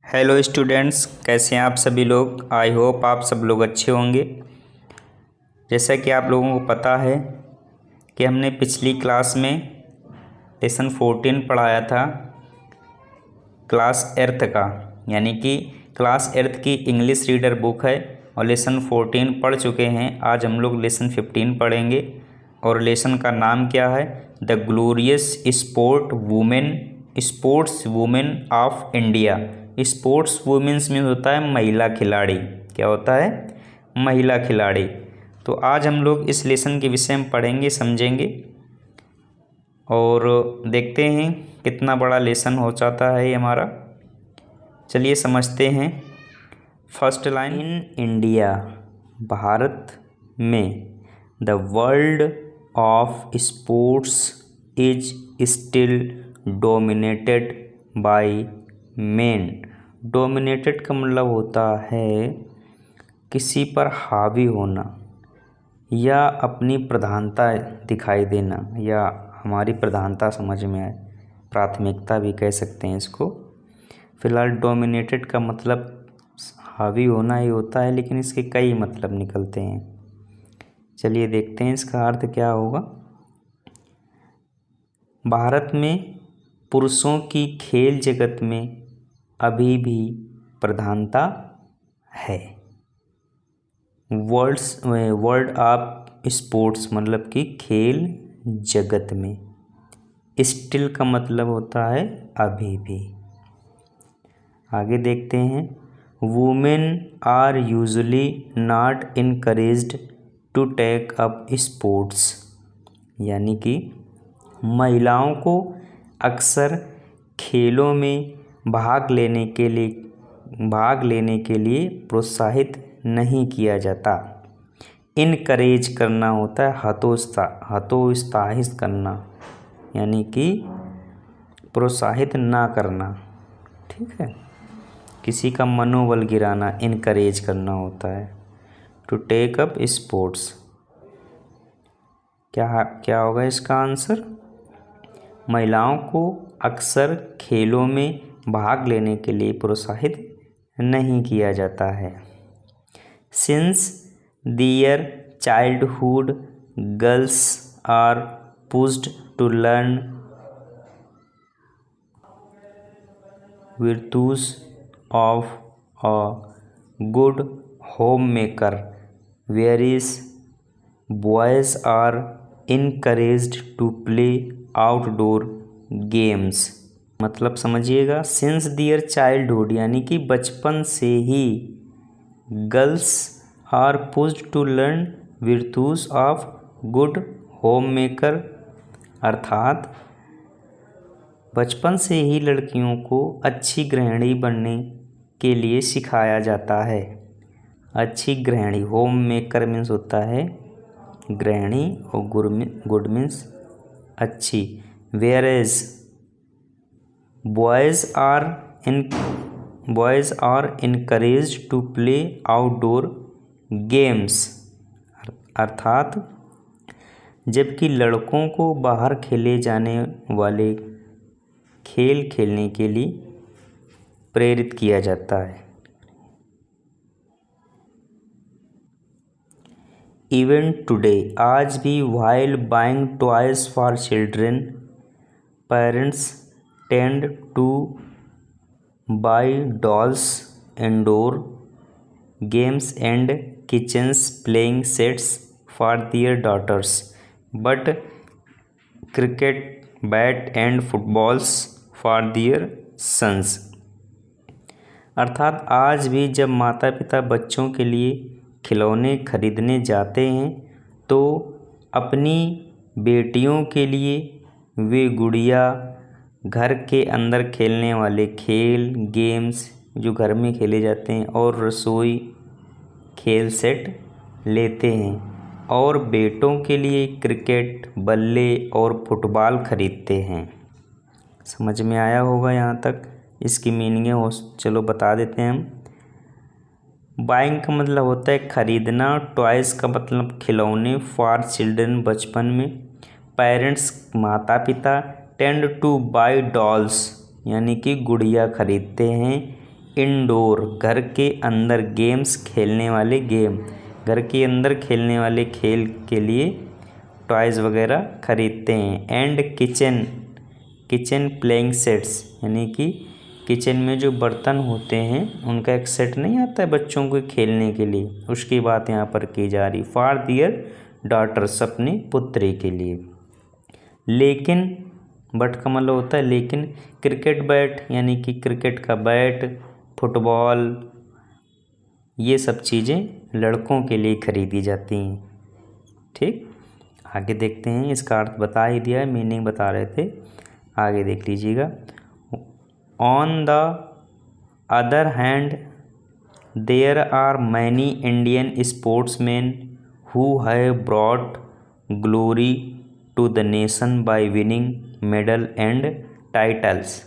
Hello students, कैसे हैं आप सभी लोग। आई होप आप सब लोग अच्छे होंगे। जैसा कि आप लोगों को पता है कि हमने पिछली क्लास में लेसन 14 पढ़ाया था क्लास एर्थ का, यानी कि क्लास एर्थ की इंग्लिश रीडर बुक है और लेसन 14 पढ़ चुके हैं। आज हम लोग लेसन 15 पढ़ेंगे और लेसन का नाम क्या है, the glorious sports women of India. Sports women's में होता है महिला खिलाड़ी। क्या होता है? महिला खिलाड़ी। तो आज हम लोग इस लेसन के विषय में पढ़ेंगे, समझेंगे और देखते हैं कितना बड़ा लेसन हो जाता है ये हमारा। चलिए समझते हैं। First line, in India, Bharat में, the world of sports is still dominated by men. Dominated का मतलब होता है किसी पर हावी होना या अपनी प्रधानता दिखाई देना, या हमारी प्रधानता समझ में आए, प्राथमिकता भी कह सकते हैं इसको। फिलहाल डोमिनेटेड का मतलब हावी होना ही होता है, लेकिन इसके कई मतलब निकलते हैं। चलिए देखते हैं इसका अर्थ क्या होगा। भारत में पुरुषों की खेल जगत में अभी भी प्रधानता है। वर्ल्ड ऑफ स्पोर्ट्स मतलब कि खेल जगत में। स्टिल का मतलब होता है अभी भी। आगे देखते हैं। Women are usually not encouraged to take up sports, यानी कि महिलाओं को अक्सर खेलों में भाग लेने के लिए प्रोत्साहित नहीं किया जाता। इनकरेज करना होता है हतोत्साहित करना, यानी कि प्रोत्साहित ना करना। ठीक है, किसी का मनोबल गिराना इनकरेज करना होता है। टू टेक अप स्पोर्ट्स, क्या होगा इसका आंसर? महिलाओं को अक्सर खेलों में भाग लेने के लिए प्रोत्साहित नहीं किया जाता है। Since their childhood girls are pushed to learn virtues of a good homemaker, whereas boys are encouraged to play outdoor games। मतलब समझिएगा, सिंस दियर चाइल्डहुड यानी कि बचपन से ही, girls are pushed to learn virtues of good homemaker, अर्थात बचपन से ही लड़कियों को अच्छी गृहिणी बनने के लिए सिखाया जाता है। अच्छी गृहिणी, होम मेकर मीन्स होता है गृहिणी और गुड मीन्स अच्छी। Whereas boys are encouraged to play outdoor games, अर्थात जबकि लड़कों को बाहर खेले जाने वाले खेल खेलने के लिए प्रेरित किया जाता है। इवन टुडे, आज भी, while buying toys for children, parents tend to buy dolls, indoor games and kitchen playing sets for their daughters, but cricket, bat and footballs for their sons। अर्थात आज भी जब माता पिता बच्चों के लिए खिलौने खरीदने जाते हैं तो अपनी बेटियों के लिए वे गुड़िया, घर के अंदर खेलने वाले खेल गेम्स जो घर में खेले जाते हैं और रसोई खेल सेट लेते हैं, और बेटों के लिए क्रिकेट, बल्ले और फुटबॉल खरीदते हैं। समझ में आया होगा यहाँ तक। इसकी मीनिंग हो, चलो बता देते हैं हम। बाइंग का मतलब होता है खरीदना, टॉयज़ का मतलब खिलौने, फॉर चिल्ड्रन बचपन में, पेरेंट्स माता पिता, टेंड टू बाय डॉल्स यानी कि गुड़िया खरीदते हैं, इंडोर घर के अंदर गेम्स खेलने वाले गेम, घर के अंदर खेलने वाले खेल के लिए टॉयज़ वगैरह खरीदते हैं। एंड किचन प्लेइंग सेट्स, यानी कि किचन में जो बर्तन होते हैं उनका एक सेट नहीं आता है बच्चों को खेलने के लिए, उसकी बात यहाँ पर की जा रही। फॉर दियर डॉटर्स, अपनी पुत्री के लिए। लेकिन बट का मतलब होता है लेकिन क्रिकेट बैट, यानी कि क्रिकेट का बैट, फुटबॉल, ये सब चीज़ें लड़कों के लिए खरीदी जाती हैं। ठीक, आगे देखते हैं। इसका अर्थ बता ही दिया है, मीनिंग बता रहे थे, आगे देख लीजिएगा। On the other hand there are many Indian sportsman who have brought glory to the nation by winning medal and titles.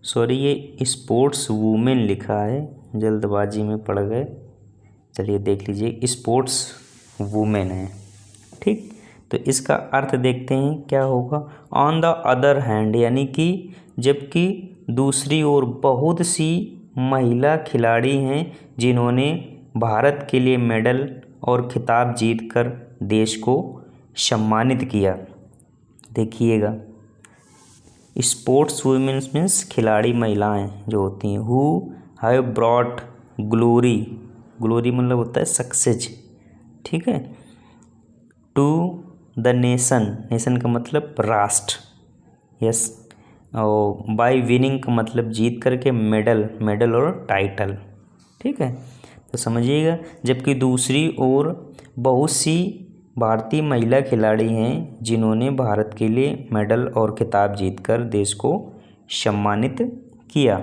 Sorry, ये स्पोर्ट्स वुमेन लिखा है, जल्दबाजी में पड़ गए। चलिए देख लीजिए, स्पोर्ट्स वुमेन है। ठीक, तो इसका अर्थ देखते हैं क्या होगा। ऑन द अदर हैंड, यानी कि जबकि दूसरी ओर बहुत सी महिला खिलाड़ी हैं जिन्होंने भारत के लिए मेडल और खिताब जीतकर देश को सम्मानित किया। देखिएगा, स्पोर्ट्स वुमेन्स मीन्स खिलाड़ी महिलाएं जो होती हैं। Who have brought glory, glory मतलब होता है सक्सेस, ठीक है। टू द नेशन, नेशन का मतलब राष्ट्र, यस। और बाय विनिंग का मतलब जीत करके, मेडल, मेडल और टाइटल, ठीक है। तो समझिएगा, जबकि दूसरी ओर बहुत सी भारतीय महिला खिलाड़ी हैं जिन्होंने भारत के लिए मेडल और खिताब जीतकर देश को सम्मानित किया।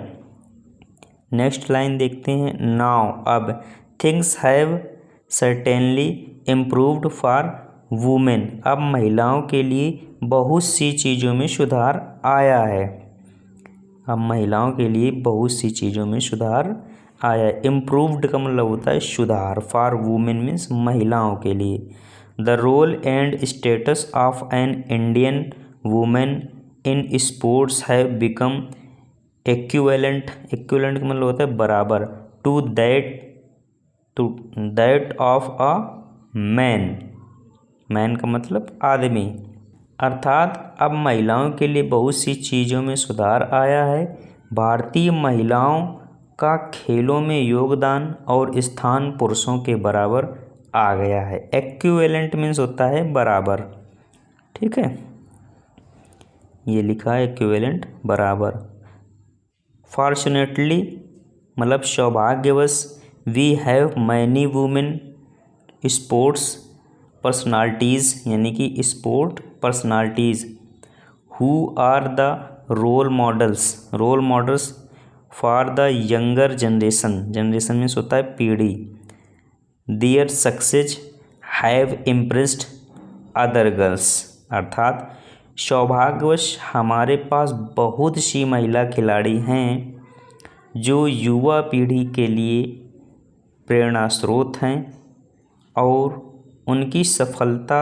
नेक्स्ट लाइन देखते हैं। नाउ, अब, things have certainly improved for women, अब महिलाओं के लिए बहुत सी चीज़ों में सुधार आया है। अब महिलाओं के लिए बहुत सी चीज़ों में सुधार आया है। इम्प्रूव्ड का मतलब होता है सुधार। फॉर वुमेन मीन्स महिलाओं के लिए। The role and status of an Indian women in sports have become equivalent, equivalent का मतलब होता है बराबर, to that of a man, man का मतलब आदमी। अर्थात अब महिलाओं के लिए बहुत सी चीज़ों में सुधार आया है। भारतीय महिलाओं का खेलों में योगदान और स्थान पुरुषों के बराबर आ गया है। एक्विवेलेंट मीन्स होता है बराबर, ठीक है, ये लिखा है एक्विवेलेंट बराबर। फॉर्चुनेटली मतलब सौभाग्यवश, we have many women sports personalities, यानी कि sport personalities, who are the role models for the younger generation, generation means होता है पीढ़ी। Their success have impressed other girls, अर्थात सौभाग्यवश हमारे पास बहुत सी महिला खिलाड़ी हैं जो युवा पीढ़ी के लिए प्रेरणा स्रोत हैं और उनकी सफलता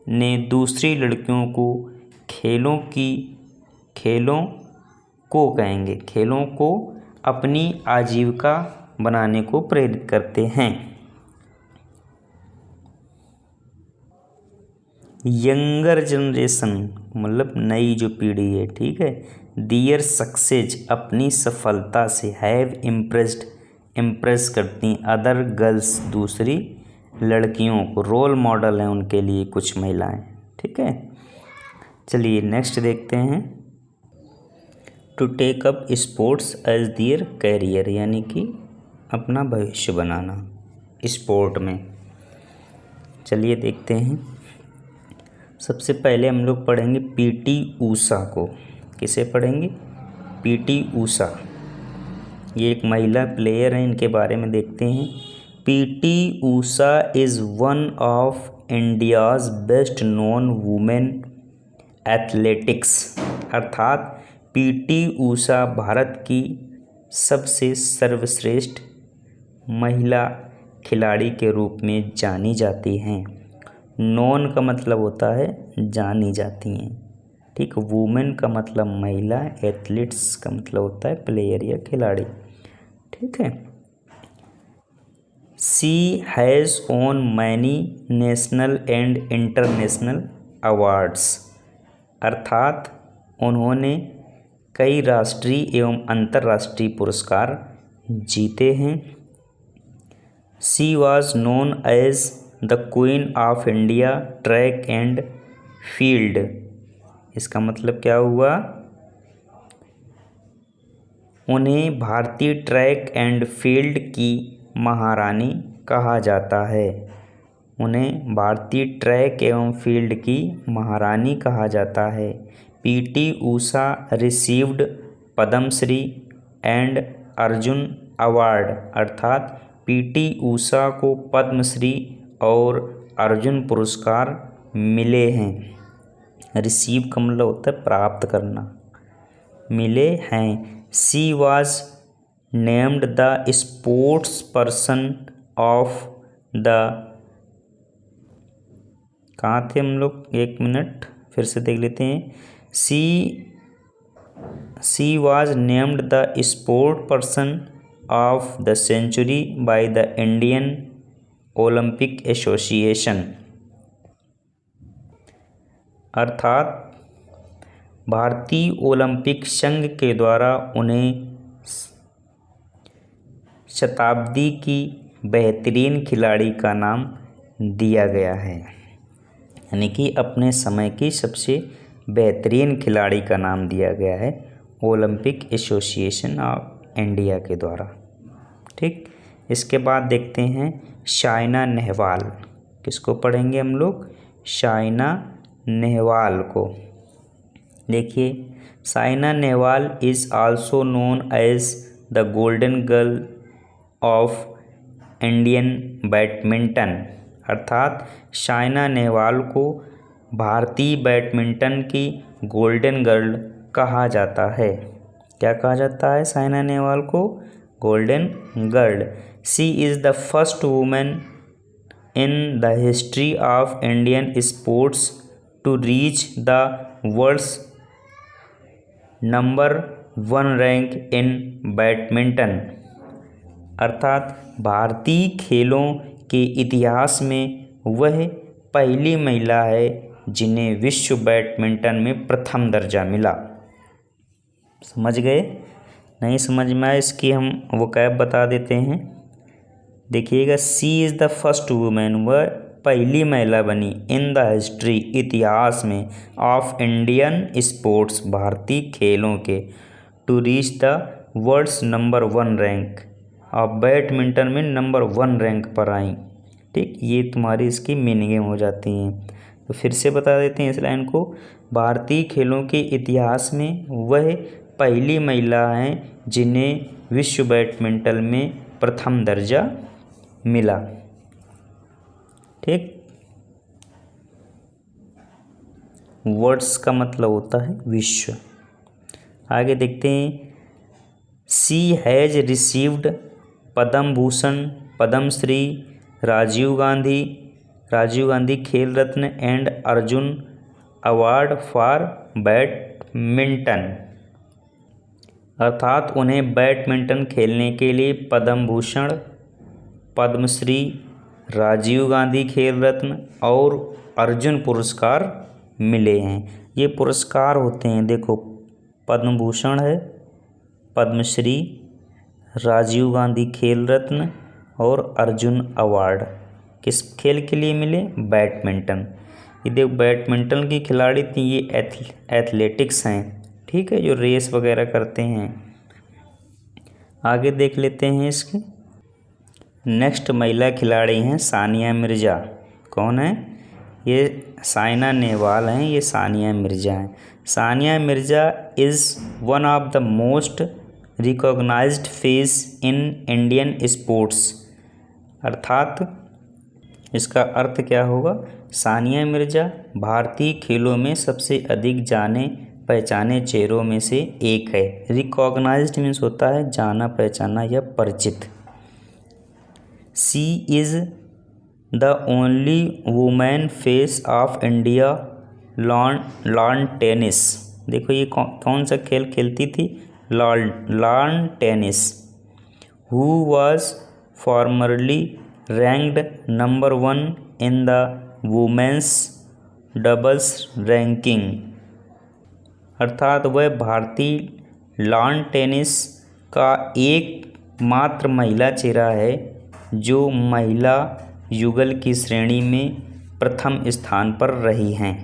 ने दूसरी लड़कियों को खेलों को अपनी आजीविका बनाने को प्रेरित करते हैं। यंगर जनरेशन मतलब नई जो पीढ़ी है, ठीक है। दियर सक्सेस अपनी सफलता से, हैव इम्प्रेस करती अदर गर्ल्स दूसरी लड़कियों को, रोल मॉडल हैं उनके लिए कुछ महिलाएं, ठीक है। चलिए नेक्स्ट देखते हैं। To take up sports as their career, यानी कि अपना भविष्य बनाना स्पोर्ट में। चलिए देखते हैं। सबसे पहले हम लोग पढ़ेंगे पीटी ऊषा को। किसे पढ़ेंगे? पीटी ऊषा, ये एक महिला प्लेयर हैं, इनके बारे में देखते हैं। PT Usha is one of India's best known women athletics, अर्थात पीटी ऊषा भारत की सबसे सर्वश्रेष्ठ महिला खिलाड़ी के रूप में जानी जाती हैं। नोन का मतलब होता है जानी जाती हैं, ठीक। वुमेन का मतलब महिला, एथलीट्स का मतलब होता है प्लेयर या खिलाड़ी। ठीक है। She has won many national and international awards, अर्थात उन्होंने कई राष्ट्रीय एवं अंतर्राष्ट्रीय पुरस्कार जीते हैं। She was known as the queen of India track and field, इसका मतलब क्या हुआ, उन्हें भारतीय ट्रैक एंड फील्ड की महारानी कहा जाता है। उन्हें भारतीय ट्रैक एवं फील्ड की महारानी कहा जाता है। PT Usha received Padma Shri and Arjun award, अर्थात पीटी उषा को पद्मश्री और अर्जुन पुरस्कार मिले हैं। रिसीव का मतलब होता है प्राप्त करना, मिले हैं। She was named the sports person of the, कहाँ थे हम लोग, एक मिनट फिर से देख लेते हैं। She was named the sport person of the century by the Indian Olympic association, अर्थात भारतीय ओलंपिक संघ के द्वारा उन्हें शताब्दी की बेहतरीन खिलाड़ी का नाम दिया गया है, यानी कि अपने समय की सबसे बेहतरीन खिलाड़ी का नाम दिया गया है ओलंपिक एसोसिएशन ऑफ इंडिया के द्वारा। ठीक, इसके बाद देखते हैं साइना नेहवाल, किसको पढ़ेंगे हम लोग, साइना नेहवाल को। देखिए, Saina Nehwal is also known as the golden girl of Indian badminton, अर्थात साइना नेहवाल को भारतीय बैडमिंटन की गोल्डन गर्ल कहा जाता है। क्या कहा जाता है साइना नेहवाल को, golden girl. She is the first women in the history of Indian sports to reach the world's number 1 rank in badminton, अर्थात भारतीय खेलों के इतिहास में वह पहली महिला है जिन्हें विश्व बैडमिंटन में प्रथम दर्जा मिला। समझ गए? नहीं समझ में आए इसकी हम वोकैब बता देते हैं। देखिएगा, she is the first women, वह पहली महिला बनी, इन द हिस्ट्री इतिहास में, ऑफ इंडियन स्पोर्ट्स भारतीय खेलों के, to reach the world's number 1 rank, और बैडमिंटन में नंबर 1 रैंक पर आई। ठीक, ये तुम्हारी इसकी मीनिंगें हो जाती हैं। तो फिर से बता देते हैं इस लाइन को, भारतीय खेलों के इतिहास में वह पहली महिला हैं जिन्हें विश्व बैडमिंटन में प्रथम दर्जा मिला। ठीक, वर्ड्स का मतलब होता है विश्व। आगे देखते हैं, she has received Padma Bhushan, Padmashri, Rajiv Gandhi Khel Ratna and Arjun award for badminton, अर्थात उन्हें बैडमिंटन खेलने के लिए पद्म भूषण, पद्मश्री, राजीव गांधी खेल रत्न और अर्जुन पुरस्कार मिले हैं। ये पुरस्कार होते हैं, देखो पद्म भूषण है, पद्मश्री, राजीव गांधी खेल रत्न और अर्जुन अवार्ड किस खेल के लिए मिले, बैडमिंटन। ये देखो बैडमिंटन की खिलाड़ी थी, ये एथलेटिक्स हैं, ठीक है, जो रेस वगैरह करते हैं। आगे देख लेते हैं इसके नेक्स्ट महिला खिलाड़ी हैं सानिया मिर्ज़ा। कौन है ये? साइना नेहवाल हैं, ये सानिया मिर्ज़ा हैं। Sania Mirza is one of the most recognised face in Indian sports, अर्थात इसका अर्थ क्या होगा, सानिया मिर्ज़ा भारतीय खेलों में सबसे अधिक जाने पहचाने चेहरों में से एक है। रिकॉग्नाइज्ड मीन्स होता है जाना पहचाना या परिचित। She is the only women face of India lawn tennis. देखो ये कौन सा खेल खेलती थी, lawn tennis, who was formerly ranked number 1 in the women's doubles ranking. अर्थात वह भारतीय लॉन टेनिस का एकमात्र महिला चेहरा है जो महिला युगल की श्रेणी में प्रथम स्थान पर रही हैं।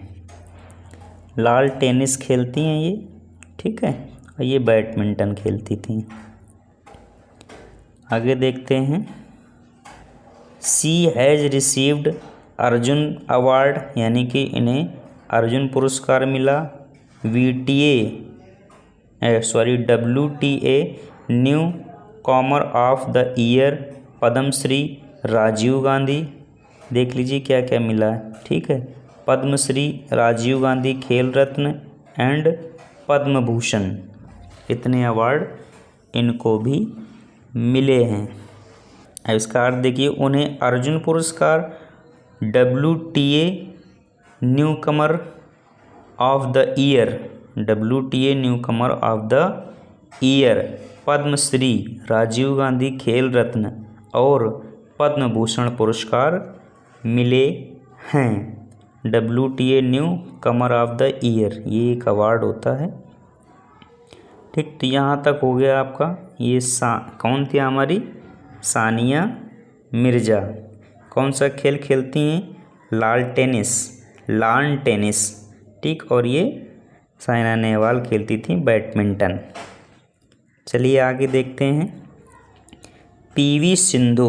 लाल टेनिस खेलती हैं ये, ठीक है, और ये बैडमिंटन खेलती थी। आगे देखते हैं। She has received Arjun award, यानी कि इन्हें अर्जुन पुरस्कार मिला। WTA newcomer of the year Padma Shri Rajiv Gandhi. देख लीजिए क्या क्या मिला है, ठीक है, पद्मश्री, राजीव गांधी खेल रत्न एंड पद्म भूषण, इतने अवार्ड इनको भी मिले हैं। अब इसका अर्थ देखिए, उन्हें अर्जुन पुरस्कार, WTA newcomer of the year, WTA newcomer of the year, Padma Shri, Rajiv Gandhi Khel Ratna और पद्म भूषण पुरस्कार मिले हैं। WTA newcomer of the year ये एक अवार्ड होता है, ठीक। तो यहाँ तक हो गया आपका। ये कौन थी हमारी? सानिया मिर्ज़ा। कौन सा खेल खेलती हैं? लॉन टेनिस, ठीक। और ये साइना नेहवाल खेलती थी बैडमिंटन। चलिए आगे देखते हैं। PV सिंधु।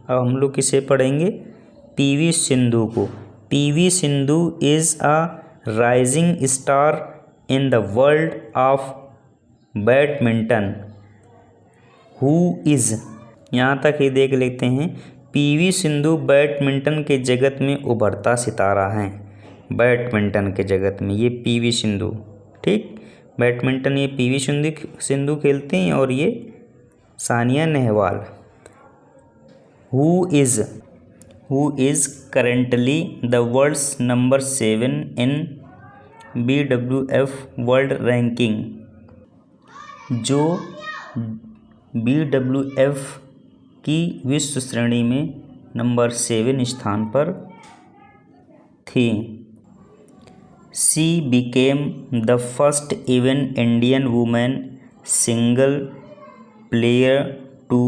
अब हम लोग किसे पढ़ेंगे? PV सिंधु को। PV Sindhu is a rising star in the world of badminton who is, यहाँ तक ही देख लेते हैं। PV सिंधु बैडमिंटन के जगत में उभरता सितारा हैं। बैडमिंटन के जगत में ये PV सिंधु, ठीक। बैडमिंटन ये PV सिंधु खेलती हैं और ये Sania Nehwal. Who is currently the world's number 7 in BWF world ranking, जो BWF की विश्व श्रेणी में नंबर 7 स्थान पर थी। She became the first even Indian women single player to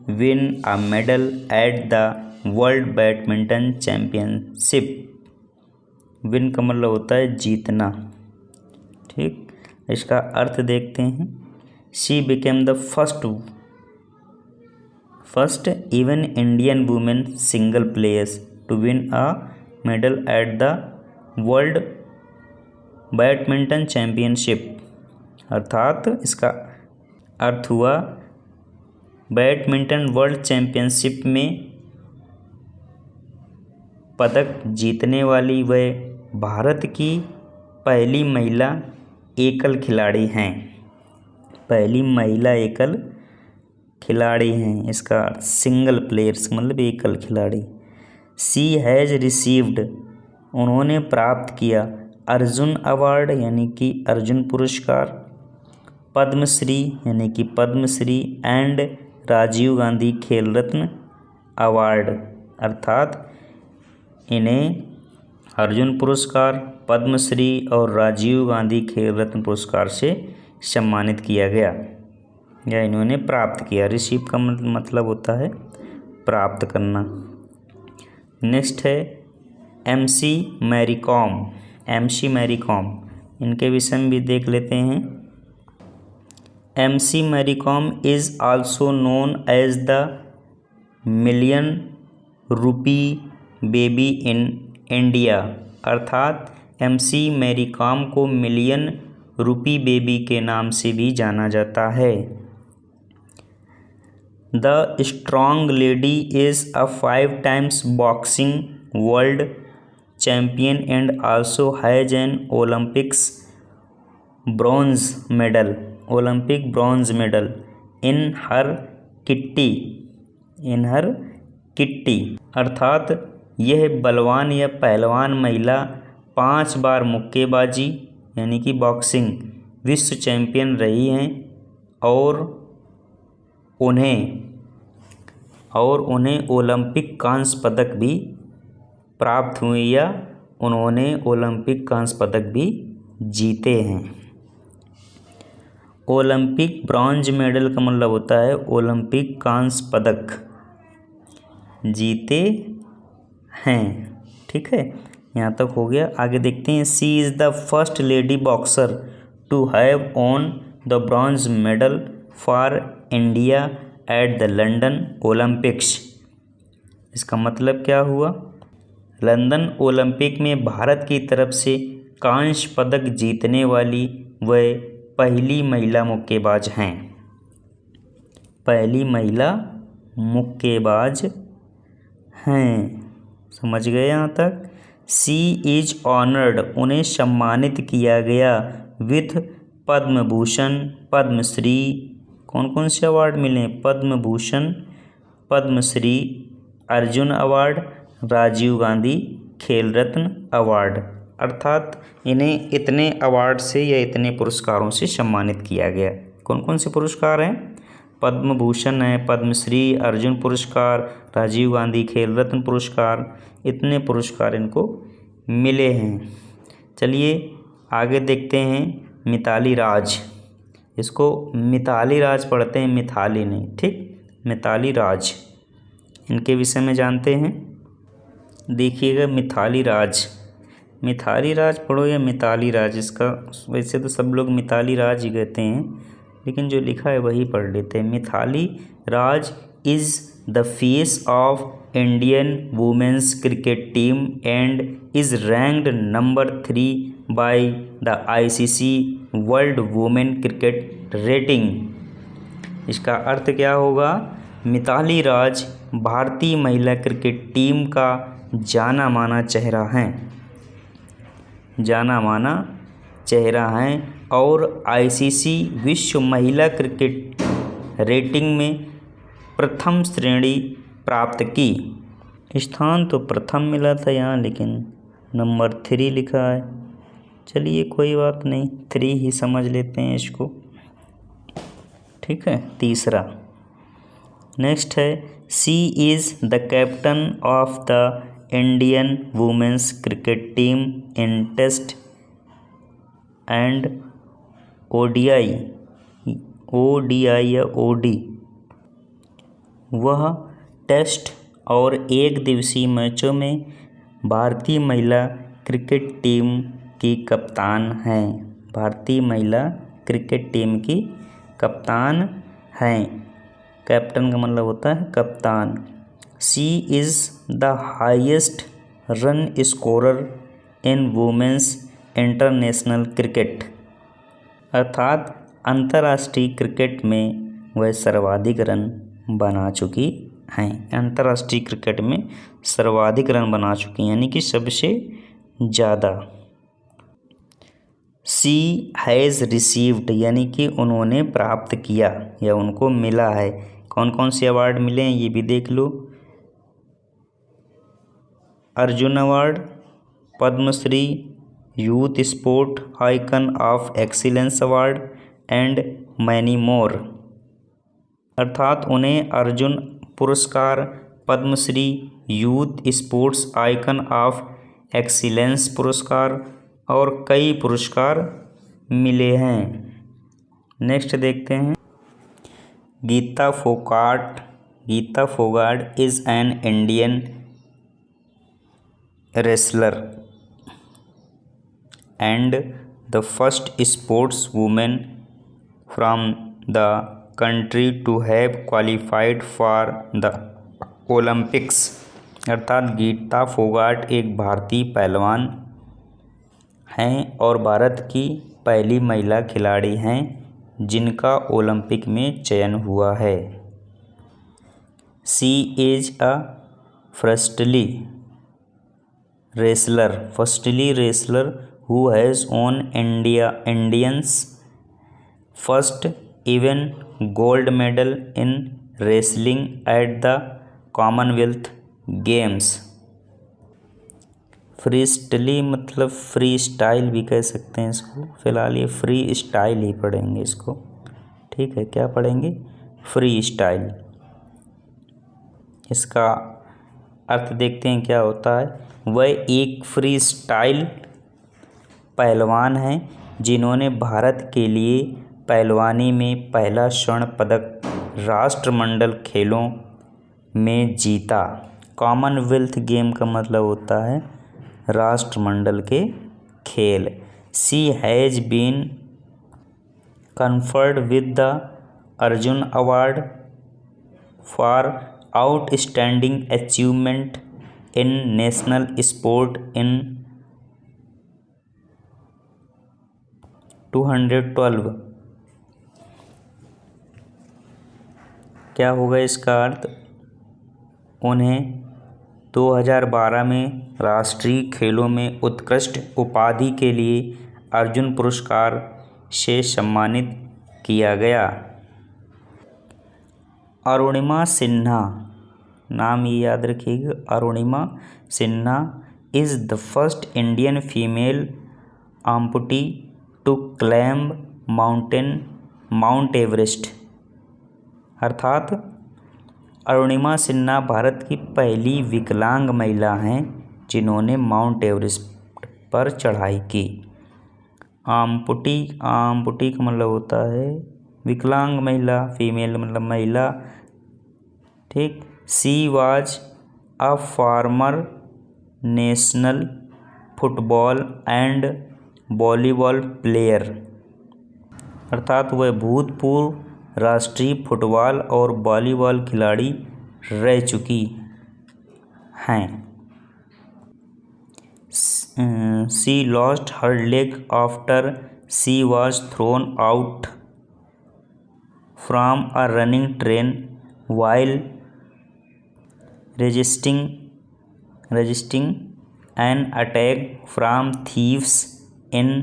win a medal at the world badminton championship. Win का मतलब होता है जीतना, ठीक। इसका अर्थ देखते हैं। She became the first even Indian women single players to win a medal at the world badminton championship. अर्थात इसका अर्थ हुआ बैडमिंटन वर्ल्ड चैम्पियनशिप में पदक जीतने वाली वह भारत की पहली महिला एकल खिलाड़ी हैं। पहली महिला एकल खिलाड़ी हैं, इसका सिंगल प्लेयर्स मतलब एकल खिलाड़ी। शी हैज़ रिसीव्ड, उन्होंने प्राप्त किया अर्जुन अवार्ड यानी कि अर्जुन पुरस्कार, पद्मश्री यानी कि Padmashri and Rajiv Gandhi Khel Ratna award. अर्थात इन्हें अर्जुन पुरस्कार, पद्मश्री और राजीव गांधी खेल रत्न पुरस्कार से सम्मानित किया गया या इन्होंने प्राप्त किया। रिसीव का मतलब होता है प्राप्त करना। नेक्स्ट है MC मैरी कॉम, इनके विषय में भी देख लेते हैं। MC Mary Kom is also known as the million rupee baby in India. अर्थात MC मैरी कॉम को मिलियन रुपी बेबी के नाम से भी जाना जाता है। The strong lady is a 5 times boxing world champion and also has an Olympic bronze medal in her kitty. अर्थात यह बलवान या पहलवान महिला 5 बार मुक्केबाजी यानी कि बॉक्सिंग विश्व चैंपियन रही हैं और उन्हें और उन्हें ओलंपिक कांस्य पदक भी प्राप्त हुए या उन्होंने ओलंपिक कांस्य पदक भी जीते हैं। ओलंपिक ब्रॉन्ज मेडल का मतलब होता है ओलंपिक कांस्य पदक जीते हैं। ठीक है, यहाँ तक हो गया। आगे देखते हैं। She is the first lady boxer to have won the bronze medal for India at the London Olympics. इसका मतलब क्या हुआ? लंदन ओलंपिक में भारत की तरफ से कांस्य पदक जीतने वाली वह पहली महिला मुक्केबाज हैं। पहली महिला मुक्केबाज हैं। समझ गए यहाँ तक? शी इज ऑनर्ड, उन्हें सम्मानित किया गया विथ पद्म भूषण, पद्मश्री। कौन कौन से अवार्ड मिले? पद्म भूषण, पद्मश्री, अर्जुन अवार्ड, राजीव गांधी खेल रत्न अवार्ड। अर्थात इन्हें इतने अवार्ड से या इतने पुरस्कारों से सम्मानित किया गया। कौन कौन से पुरस्कार हैं? पद्म भूषण है, पद्मश्री, अर्जुन पुरस्कार, राजीव गांधी खेल रत्न पुरस्कार। इतने पुरस्कार इनको मिले हैं। चलिए आगे देखते हैं। मिताली राज, इसको मिताली राज पढ़ते हैं, मिताली नहीं। ठीक, मिताली राज, इनके विषय में जानते हैं। देखिएगा, मिताली राज, मिताली राज पढ़ो या मिताली राज। इसका वैसे तो सब लोग मिताली राज ही कहते हैं, लेकिन जो लिखा है वही पढ़ लेते हैं। Mithali Raj is the face of Indian women's cricket team and is ranked number 3 by the ICC world women cricket rating. इसका अर्थ क्या होगा? मिताली राज भारतीय महिला क्रिकेट टीम का जाना माना चेहरा हैं, जाना माना चेहरा हैं और ICC विश्व महिला क्रिकेट रेटिंग में प्रथम श्रेणी प्राप्त की। स्थान तो प्रथम मिला था यहाँ, लेकिन नंबर 3 लिखा है। चलिए कोई बात नहीं, 3 ही समझ लेते हैं इसको। ठीक है, तीसरा नेक्स्ट है। She is the captain of the Indian women's cricket team in test and ODI या OD। वह टेस्ट और एक दिवसीय मैचों में भारतीय महिला क्रिकेट टीम की कप्तान हैं। भारतीय महिला क्रिकेट टीम की कप्तान हैं। कैप्टन का मतलब होता है कप्तान। She is the highest run scorer in women's international cricket. अर्थात अंतर्राष्ट्रीय क्रिकेट में वह सर्वाधिक रन बना चुकी हैं। अंतर्राष्ट्रीय क्रिकेट में सर्वाधिक रन बना चुकी हैं, यानी कि सबसे ज़्यादा। शी हैज़ रिसीव्ड, यानी कि उन्होंने प्राप्त किया या उनको मिला है। कौन कौन से अवार्ड मिले हैं ये भी देख लो। Arjuna award, Padmashri, youth sport icon of excellence award and many more. अर्थात उन्हें अर्जुन पुरस्कार, Padmashri, youth sports icon of excellence पुरस्कार और कई पुरस्कार मिले हैं। नेक्स्ट देखते हैं। Geeta Phogat is an Indian wrestler and the first sports women from the country to have qualified for the Olympics. अर्थात गीता फोगाट एक भारतीय पहलवान हैं और भारत की पहली महिला खिलाड़ी हैं जिनका ओलंपिक में चयन हुआ है। She is a firstly wrestler who has won Indians first even gold medal in wrestling at the Commonwealth Games। Freestyle मतलब फ्री स्टाइल भी कह सकते हैं इसको। फिलहाल ये फ्री स्टाइल ही पढ़ेंगे इसको। ठीक है, क्या पढ़ेंगे? Free style. इसका अर्थ देखते हैं क्या होता है। वह एक फ्री स्टाइल पहलवान हैं जिन्होंने भारत के लिए पहलवानी में पहला स्वर्ण पदक राष्ट्रमंडल खेलों में जीता। कॉमनवेल्थ गेम का मतलब होता है राष्ट्रमंडल के खेल। She has been conferred with the Arjun Award for outstanding achievement in national sport in 2012। क्या होगा इसका अर्थ? उन्हें 2012 में राष्ट्रीय खेलों में उत्कृष्ट उपाधि के लिए अर्जुन पुरस्कार से सम्मानित किया गया। अरुणिमा सिन्हा, नाम ये याद रखिएगा, Arunima Sinha is the first Indian female amputee to climb Mount Everest. अर्थात अरुणिमा सिन्हा भारत की पहली विकलांग महिला हैं जिन्होंने माउंट एवरेस्ट पर चढ़ाई की। आम्पुटी का मतलब होता है विकलांग महिला, फीमेल मतलब महिला, ठीक। She was a former national football and volleyball player. अर्थात वह भूतपूर्व राष्ट्रीय फुटबॉल और वॉलीबॉल खिलाड़ी रह चुकी हैं। She lost her leg after she was thrown out from a running train while resisting an attack from thieves in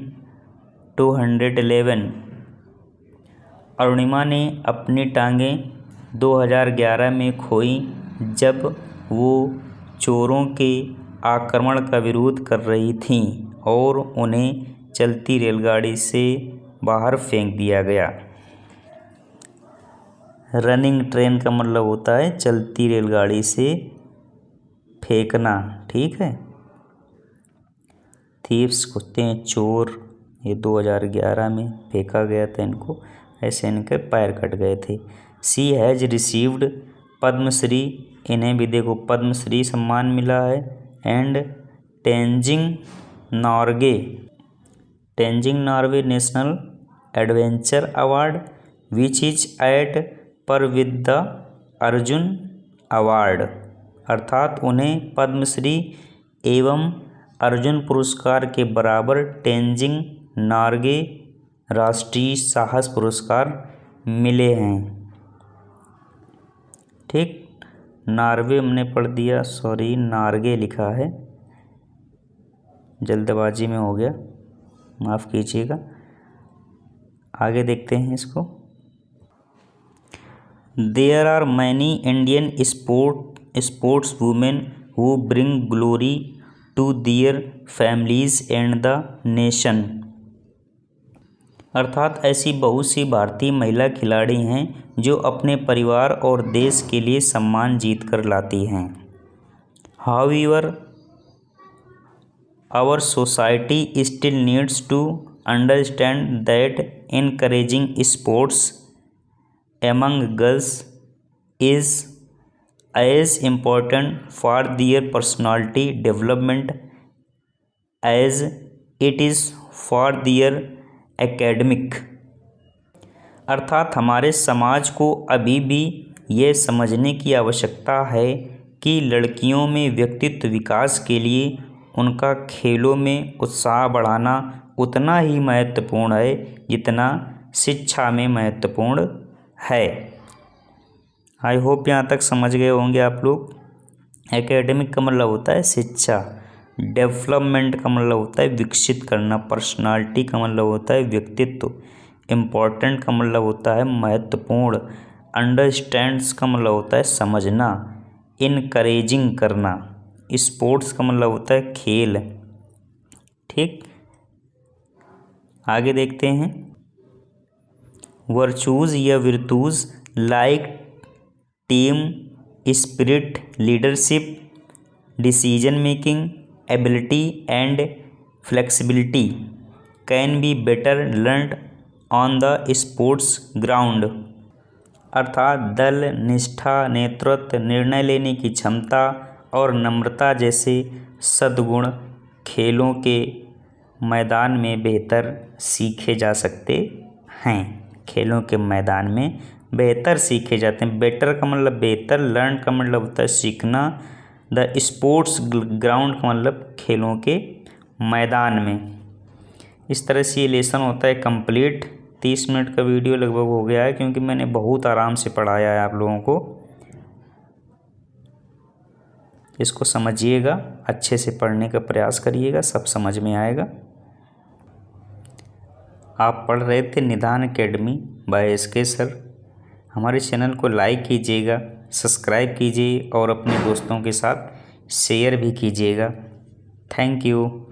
2011। Arunima ने अपनी टांगें 2011 में खोई जब वो चोरों के आक्रमण का विरोध कर रही थीं और उन्हें चलती रेलगाड़ी से बाहर फेंक दिया गया। रनिंग ट्रेन का मतलब होता है चलती रेलगाड़ी से फेंकना, ठीक है। थीव्स होते हैं चोर। ये 2011 में फेंका गया था इनको, ऐसे इनके पैर कट गए थे। सी हैज़ रिसीव्ड पद्मश्री, इन्हें भी देखो पद्मश्री सम्मान मिला है। And Tenzing Norgay national adventure award which is at par with the Arjun award. अर्थात उन्हें पद्मश्री एवं अर्जुन पुरस्कार के बराबर तेंजिंग नॉर्गे राष्ट्रीय साहस पुरस्कार मिले हैं, ठीक। नॉर्वे हमने पढ़ दिया, सॉरी नॉर्गे लिखा है, जल्दबाजी में हो गया, माफ़ कीजिएगा। आगे देखते हैं इसको। There are many Indian sports women who bring glory to their families and the nation. अर्थात ऐसी बहुत सी भारतीय महिला खिलाड़ी हैं जो अपने परिवार और देश के लिए सम्मान जीत कर लाती हैं। However our society still needs to understand that encouraging sports among girls is as important for their personality development as it is for their academic. अर्थात हमारे समाज को अभी भी ये समझने की आवश्यकता है कि लड़कियों में व्यक्तित्व विकास के लिए उनका खेलों में उत्साह बढ़ाना उतना ही महत्वपूर्ण है जितना शिक्षा में महत्वपूर्ण है। आई होप यहाँ तक समझ गए होंगे आप लोग। एकेडमिक का मतलब होता है शिक्षा, डेवलपमेंट का मतलब होता है विकसित करना, पर्सनालिटी का मतलब होता है व्यक्तित्व, इम्पोर्टेंट का मतलब होता है महत्वपूर्ण, अंडरस्टैंड्स का मतलब होता है समझना, इनकरेजिंग करना, स्पोर्ट्स का मतलब होता है खेल, ठीक। आगे देखते हैं। वर्चूज़ या virtues like team spirit, leadership, decision making, ability and flexibility can be better learned on the sports ground. अर्थात दल, निष्ठा, नेतृत्व, निर्णय लेने की क्षमता और नम्रता जैसे सद्गुण खेलों के मैदान में बेहतर सीखे जा सकते हैं। खेलों के मैदान में बेहतर सीखे जाते हैं। बेटर का मतलब बेहतर, लर्न का मतलब होता है सीखना, द स्पोर्ट्स ग्राउंड का मतलब खेलों के मैदान में। इस तरह से ये लेसन होता है कंप्लीट। 30 मिनट का वीडियो लगभग हो गया है, क्योंकि मैंने बहुत आराम से पढ़ाया है आप लोगों को। इसको समझिएगा, अच्छे से पढ़ने का प्रयास करिएगा, सब समझ में आएगा। आप पढ़ रहे थे निदान एकेडमी बाय SK सर। हमारे चैनल को लाइक कीजिएगा, सब्सक्राइब कीजिए और अपने दोस्तों के साथ शेयर भी कीजिएगा। Thank you.